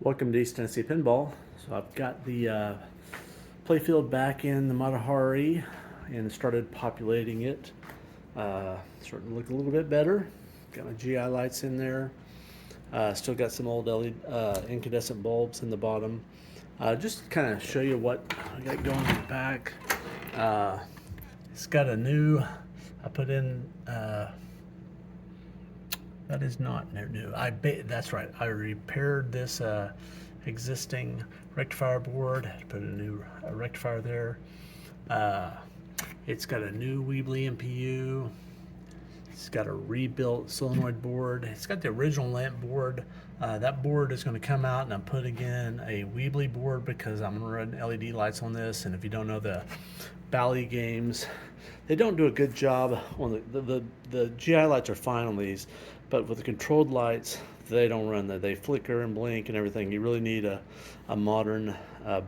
Welcome to East Tennessee Pinball. So I've got the Playfield back in the Matahari and started populating it. Starting to look a little bit better. Got my GI lights in there. Still got some old LED incandescent bulbs in the bottom. Just kind of show you what I got going in the back. It's got a new, I put in, that is not new. That's right. I repaired this existing rectifier board. Put a new rectifier there. It's got a new Weebly MPU. It's got a rebuilt solenoid board. It's got the original lamp board. That board is going to come out, and I'm putting in a Weebly board because I'm going to run LED lights on this. And if you don't know the Bally games, they don't do a good job on the GI lights are fine on these, but with the controlled lights, they don't run that. They flicker and blink and everything. You really need a modern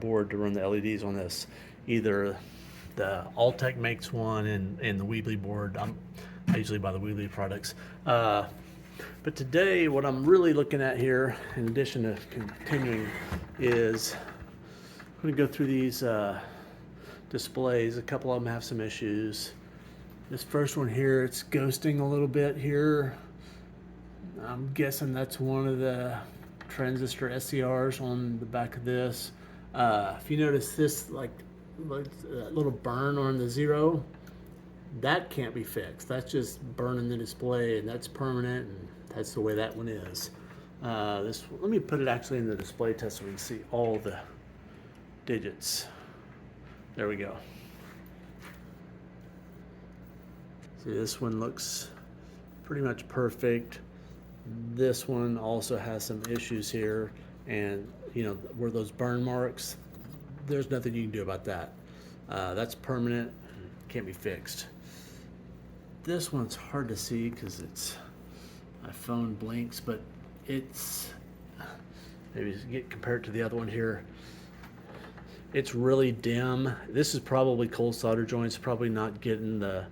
board to run the LEDs on this. Either the Alltech makes one and the Weebly board. I usually buy the Weebly products. But today, what I'm really looking at here, in addition to continuing, is I'm going to go through these displays. A couple of them have some issues. This first one here, it's ghosting a little bit here. I'm guessing that's one of the transistor SCRs on the back of this. If you notice this, like that little burn on the 0, that can't be fixed. That's just burning the display, and that's permanent, and that's the way that one is. Let me put it actually in the display test so we can see all the digits. There we go. See, this one looks pretty much perfect. This one also has some issues here, and you know where those burn marks, there's nothing you can do about that. That's permanent, can't be fixed. This one's hard to see because my phone blinks, but it's maybe get compared to the other one here. It's really dim. This is probably cold solder joints, probably not getting the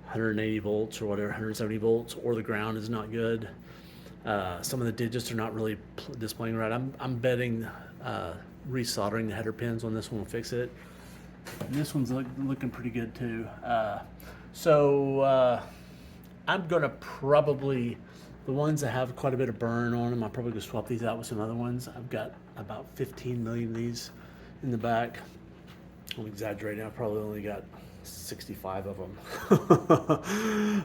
180 volts or whatever, 170 volts, or the ground is not good. Some of the digits are not really displaying right. I'm betting resoldering the header pins on this one will fix it. And this one's looking pretty good too. So I'm gonna probably, the ones that have quite a bit of burn on them, I'm probably gonna swap these out with some other ones. I've got about 15 million of these in the back. I'm exaggerating, I probably only got 65 of them.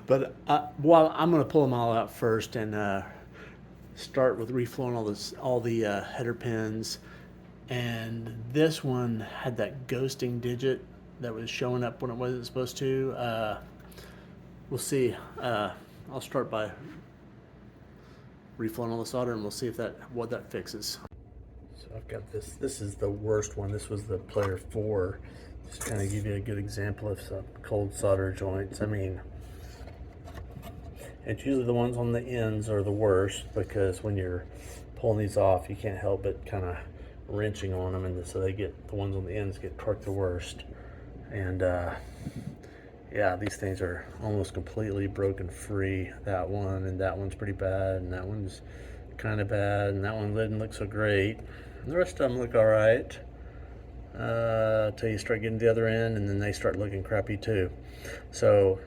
But well, I'm gonna pull them all out first and start with reflowing all the header pins. And this one had that ghosting digit that was showing up when it wasn't supposed to. We'll see. I'll start by reflowing all the solder, and we'll see what that fixes. So I've got this. This is the worst one. This was the Player 4. Just kind of give you a good example of some cold solder joints. I mean, it's usually the ones on the ends are the worst, because when you're pulling these off, you can't help but kind of wrenching on them, and so the ones on the ends get torqued the worst. And yeah, these things are almost completely broken free. That one, and that one's pretty bad, and that one's kind of bad, and that one didn't look so great. And the rest of them look all right until you start getting to the other end, and then they start looking crappy too. So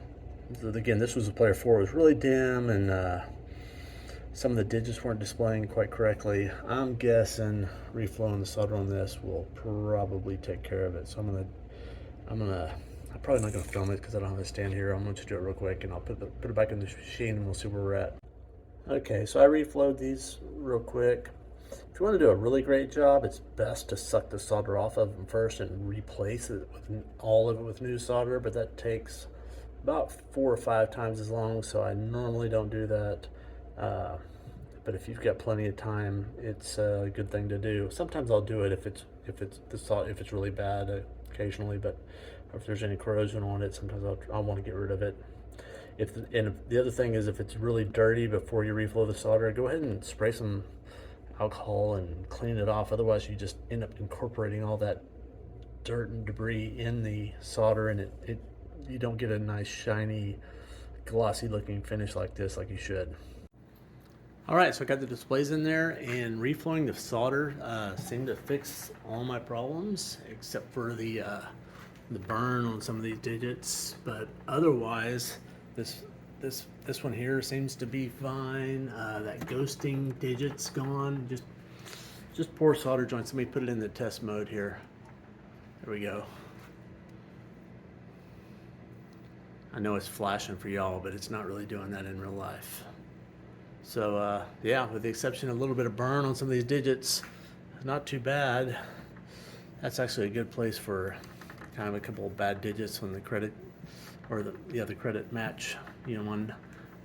again, this was a Player 4. It was really dim, and some of the digits weren't displaying quite correctly. I'm guessing reflowing the solder on this will probably take care of it. So I'm probably not gonna film it because I don't have a stand here. I'm gonna just do it real quick, and I'll put it back in the machine, and we'll see where we're at. Okay, so I reflowed these real quick. If you want to do a really great job, it's best to suck the solder off of them first and replace it with all of it with new solder, but that takes about 4 or 5 times as long, so I normally don't do that. But if you've got plenty of time, it's a good thing to do. Sometimes I'll do it if it's really bad occasionally, but if there's any corrosion on it, sometimes I'll want to get rid of it. And the other thing is, if it's really dirty before you reflow the solder, go ahead and spray some alcohol and clean it off. Otherwise, you just end up incorporating all that dirt and debris in the solder, and you don't get a nice shiny glossy looking finish like this like you should. All right, so I got the displays in there, and reflowing the solder seemed to fix all my problems except for the burn on some of these digits. But otherwise, this one here seems to be fine. That ghosting digit's gone. Just poor solder joints. Let me put it in the test mode here. There we go. I know it's flashing for y'all, but it's not really doing that in real life. So yeah, with the exception of a little bit of burn on some of these digits, not too bad. That's actually a good place for kind of a couple of bad digits when the credit, or the credit match. You know, one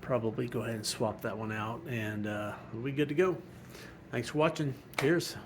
probably go ahead and swap that one out, and we'll be good to go. Thanks for watching. Cheers.